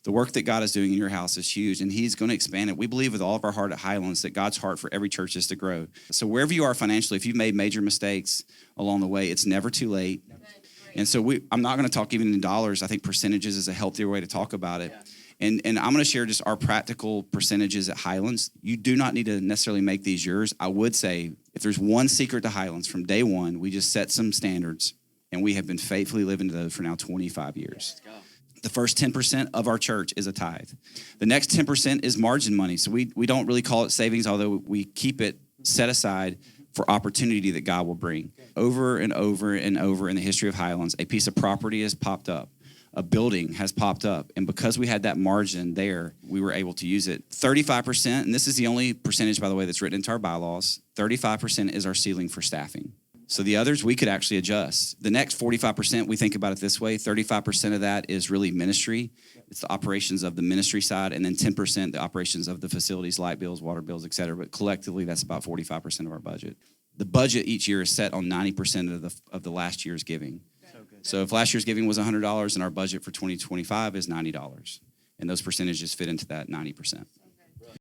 The work that God is doing in your house is huge, and he's going to expand it. We believe with all of our heart at Highlands that God's heart for every church is to grow. So wherever you are financially, if you've made major mistakes along the way, it's never too late. And so I'm not going to talk even in dollars. I think percentages is a healthier way to talk about it. And I'm going to share just our practical percentages at Highlands. You do not need to necessarily make these yours. I would say if there's one secret to Highlands from day one, we just set some standards, and we have been faithfully living to those for now 25 years. The first 10% of our church is a tithe. The next 10% is margin money. So we don't really call it savings, although we keep it set aside for opportunity that God will bring. Over and over and over in the history of Highlands, a piece of property has popped up. A building has popped up. And because we had that margin there, we were able to use it. 35%, and this is the only percentage, by the way, that's written into our bylaws, 35% is our ceiling for staffing. So the others, we could actually adjust. The next 45%, we think about it this way, 35% of that is really ministry. It's the operations of the ministry side, and then 10% the operations of the facilities, light bills, water bills, et cetera. But collectively, that's about 45% of our budget. The budget each year is set on 90% of the last year's giving. So if last year's giving was $100 and our budget for 2025 is $90, and those percentages fit into that 90%.